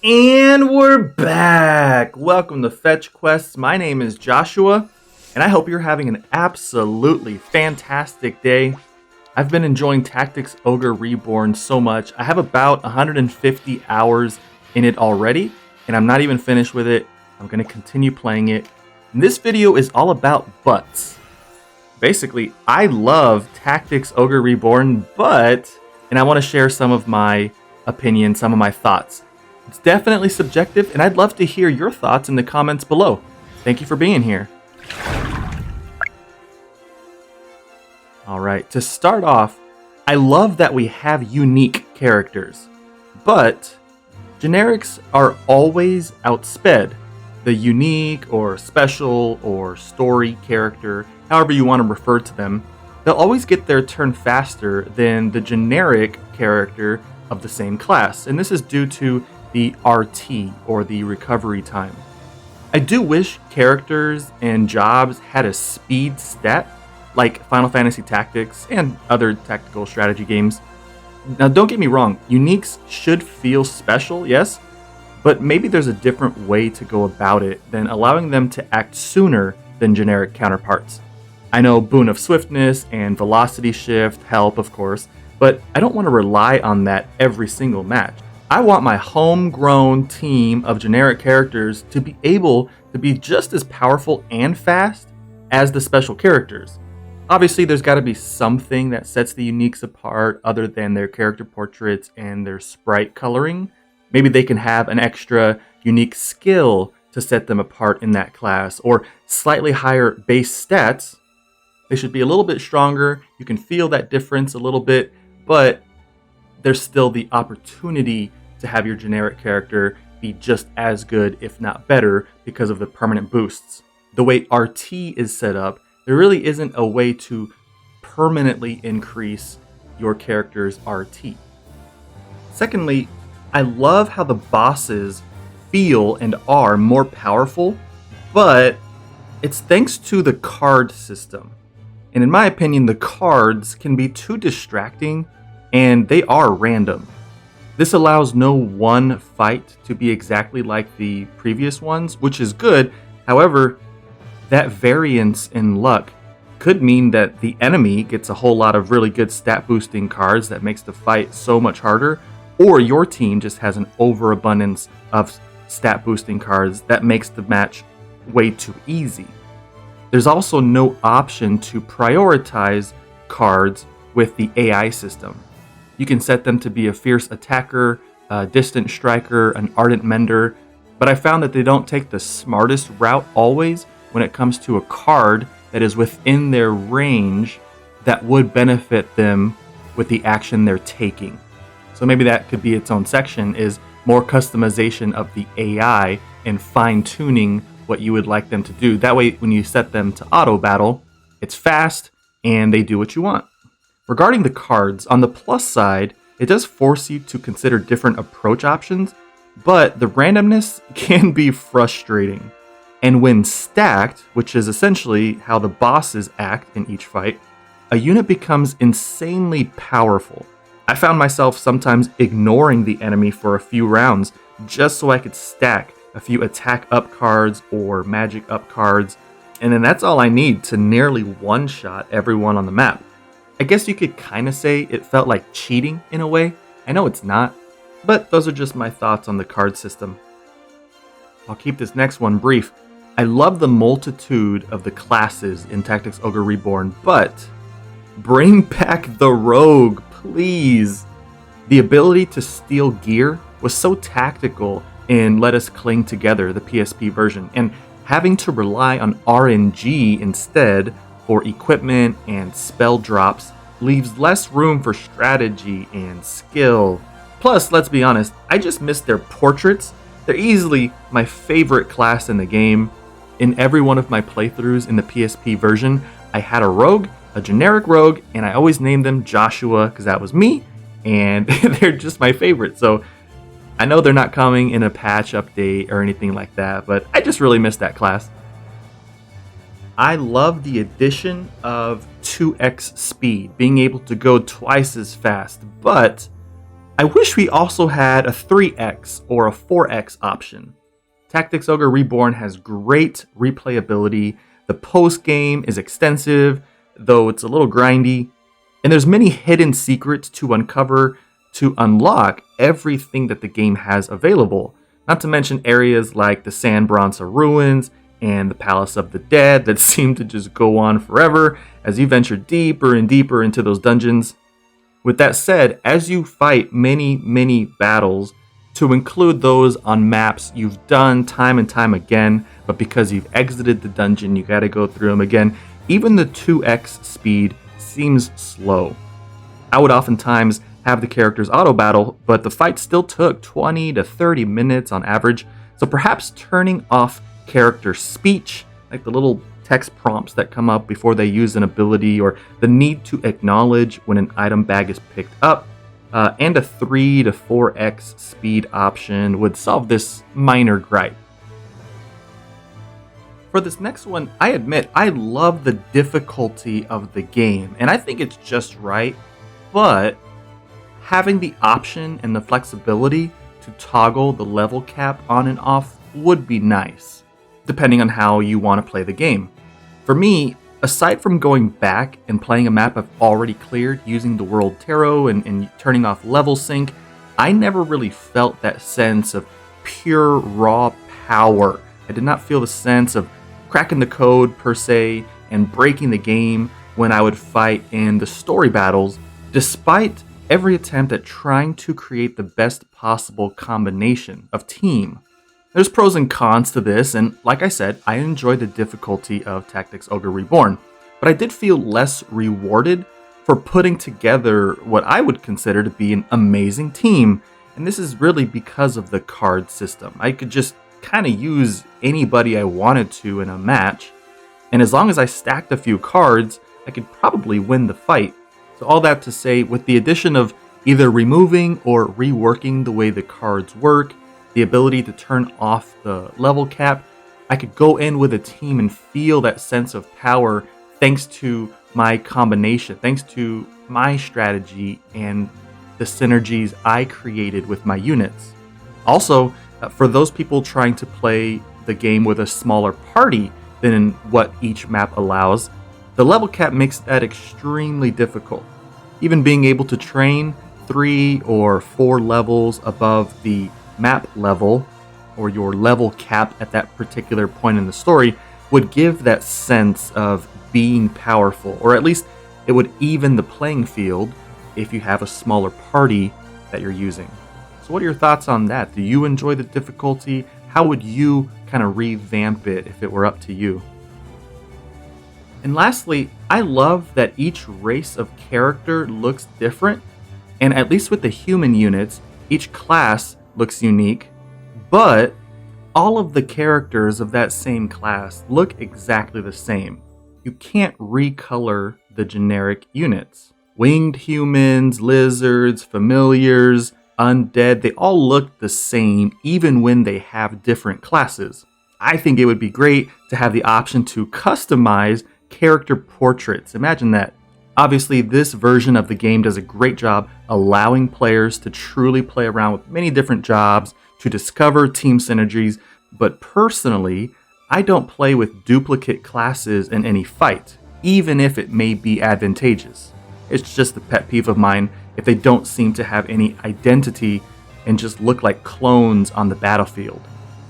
And we're back! Welcome to Fetch Quests. My name is Joshua, and I hope you're having an absolutely fantastic day. I've been enjoying Tactics Ogre Reborn so much. I have about 150 hours in it already, and I'm not even finished with it. I'm going to continue playing it. And this video is all about butts. Basically, I love Tactics Ogre Reborn, and I want to share some of my opinions, some of my thoughts. It's definitely subjective, and I'd love to hear your thoughts in the comments below. Thank you for being here. Alright, to start off, I love that we have unique characters, but generics are always outsped. The unique or special or story character, however you want to refer to them, they'll always get their turn faster than the generic character of the same class, and this is due to the RT, or the recovery time. I do wish characters and jobs had a speed stat, like Final Fantasy Tactics and other tactical strategy games. Now don't get me wrong, uniques should feel special, yes, but maybe there's a different way to go about it than allowing them to act sooner than generic counterparts. I know Boon of Swiftness and Velocity Shift help, of course, but I don't want to rely on that every single match. I want my homegrown team of generic characters to be able to be just as powerful and fast as the special characters. Obviously, there's got to be something that sets the uniques apart other than their character portraits and their sprite coloring. Maybe they can have an extra unique skill to set them apart in that class, or slightly higher base stats. They should be a little bit stronger. You can feel that difference a little bit, but there's still the opportunity to have your generic character be just as good, if not better, because of the permanent boosts. The way RT is set up, there really isn't a way to permanently increase your character's RT. Secondly, I love how the bosses feel and are more powerful, but it's thanks to the card system. And in my opinion, the cards can be too distracting, and they are random. This allows no one fight to be exactly like the previous ones, which is good. However, that variance in luck could mean that the enemy gets a whole lot of really good stat boosting cards that makes the fight so much harder, or your team just has an overabundance of stat boosting cards that makes the match way too easy. There's also no option to prioritize cards with the AI system. You can set them to be a fierce attacker, a distant striker, an ardent mender, but I found that they don't take the smartest route always when it comes to a card that is within their range that would benefit them with the action they're taking. So maybe that could be its own section, is more customization of the AI and fine-tuning what you would like them to do. That way, when you set them to auto battle, it's fast and they do what you want. Regarding the cards, on the plus side, it does force you to consider different approach options, but the randomness can be frustrating. And when stacked, which is essentially how the bosses act in each fight, a unit becomes insanely powerful. I found myself sometimes ignoring the enemy for a few rounds just so I could stack a few attack up cards or magic up cards, and then that's all I need to nearly one-shot everyone on the map. I guess you could kind of say it felt like cheating in a way. I know it's not, but those are just my thoughts on the card system. I'll keep this next one brief. I love the multitude of the classes in Tactics Ogre Reborn, but bring back the Rogue, please. The ability to steal gear was so tactical in Let Us Cling Together, the PSP version, and having to rely on RNG instead for equipment and spell drops leaves less room for strategy and skill. Plus, let's be honest, I just miss their portraits. They're easily my favorite class in the game. In every one of my playthroughs in the PSP version, I had a rogue, a generic rogue, and I always named them Joshua because that was me, and they're just my favorite. So I know they're not coming in a patch update or anything like that, but I just really miss that class. I love the addition of 2x speed, being able to go twice as fast, but I wish we also had a 3x or a 4x option. Tactics Ogre Reborn has great replayability. The post game is extensive, though it's a little grindy, and there's many hidden secrets to uncover to unlock everything that the game has available. Not to mention areas like the San Bronza Ruins and the Palace of the Dead that seem to just go on forever as you venture deeper and deeper into those dungeons. With that said, as you fight many battles, to include those on maps you've done time and time again, but because you've exited the dungeon, you gotta go through them again, even the 2x speed seems slow. I would oftentimes have the characters auto battle, but the fight still took 20 to 30 minutes on average, so perhaps turning off character speech, like the little text prompts that come up before they use an ability, or the need to acknowledge when an item bag is picked up, and a 3 to 4x speed option would solve this minor gripe. For this next one, I admit I love the difficulty of the game, and I think it's just right, but having the option and the flexibility to toggle the level cap on and off would be nice, depending on how you want to play the game. For me, aside from going back and playing a map I've already cleared using the World Tarot and turning off level sync, I never really felt that sense of pure raw power. I did not feel the sense of cracking the code per se and breaking the game when I would fight in the story battles, despite every attempt at trying to create the best possible combination of team. There's pros and cons to this, and like I said, I enjoy the difficulty of Tactics Ogre Reborn, but I did feel less rewarded for putting together what I would consider to be an amazing team, and this is really because of the card system. I could just kind of use anybody I wanted to in a match, and as long as I stacked a few cards, I could probably win the fight. So all that to say, with the addition of either removing or reworking the way the cards work, the ability to turn off the level cap, I could go in with a team and feel that sense of power thanks to my combination, thanks to my strategy and the synergies I created with my units. Also, for those people trying to play the game with a smaller party than what each map allows, the level cap makes that extremely difficult. Even being able to train 3 or 4 levels above the map level, or your level cap at that particular point in the story, would give that sense of being powerful, or at least it would even the playing field if you have a smaller party that you're using. So what are your thoughts on that? Do you enjoy the difficulty? How would you kind of revamp it if it were up to you? And lastly, I love that each race of character looks different, and at least with the human units, each class looks unique, but all of the characters of that same class look exactly the same. You can't recolor the generic units. Winged humans, lizards, familiars, undead, they all look the same even when they have different classes. I think it would be great to have the option to customize character portraits. Imagine that. Obviously, this version of the game does a great job allowing players to truly play around with many different jobs to discover team synergies, but personally, I don't play with duplicate classes in any fight, even if it may be advantageous. It's just a pet peeve of mine if they don't seem to have any identity and just look like clones on the battlefield.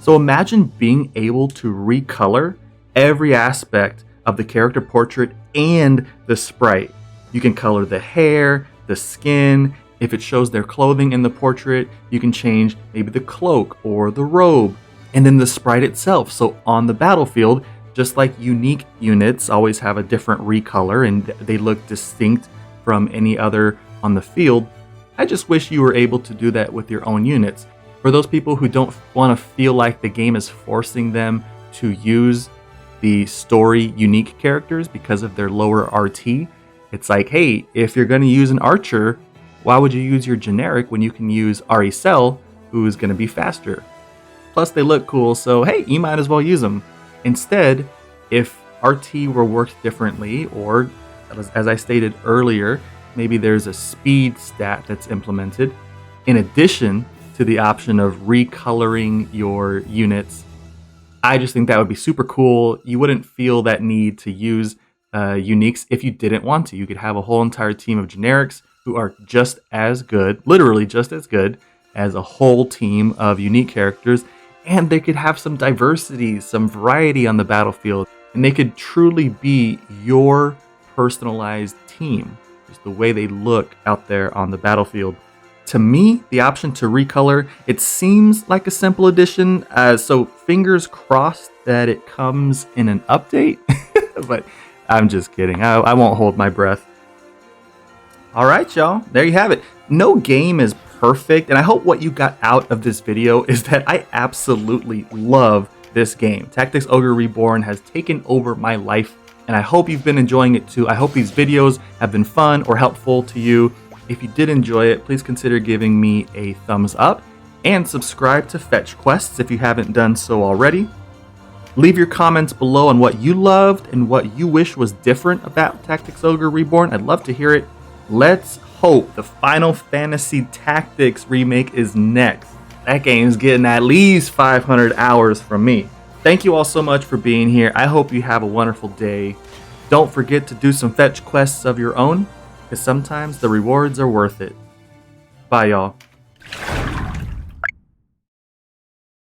So imagine being able to recolor every aspect of the character portrait and the sprite. You can color the hair, the skin. If it shows their clothing in the portrait, you can change maybe the cloak or the robe, and then the sprite itself. So on the battlefield, just like unique units always have a different recolor and they look distinct from any other on the field, I just wish you were able to do that with your own units. For those people who don't want to feel like the game is forcing them to use the story unique characters because of their lower RT, it's like, hey, if you're going to use an archer, why would you use your generic when you can use Aricel, who is going to be faster? Plus, they look cool, so hey, you might as well use them. Instead, if RT were worked differently, or as I stated earlier, maybe there's a speed stat that's implemented, in addition to the option of recoloring your units. I just think that would be super cool. You wouldn't feel that need to use uniques if you didn't want to. You could have a whole entire team of generics who are just as good, literally just as good, as a whole team of unique characters, and they could have some diversity, some variety on the battlefield, and they could truly be your personalized team, just the way they look out there on the battlefield. To me, the option to recolor, it seems like a simple addition, so fingers crossed that it comes in an update, but I'm just kidding. I won't hold my breath. All right, y'all, there you have it. No game is perfect, and I hope what you got out of this video is that I absolutely love this game. Tactics Ogre Reborn has taken over my life, and I hope you've been enjoying it too. I hope these videos have been fun or helpful to you. If you did enjoy it, please consider giving me a thumbs up and subscribe to Fetch Quests if you haven't done so already. Leave your comments below on what you loved and what you wish was different about Tactics Ogre Reborn. I'd love to hear it. Let's hope the Final Fantasy Tactics remake is next. That game's getting at least 500 hours from me. Thank you all so much for being here. I hope you have a wonderful day. Don't forget to do some fetch quests of your own, because sometimes the rewards are worth it. Bye, y'all.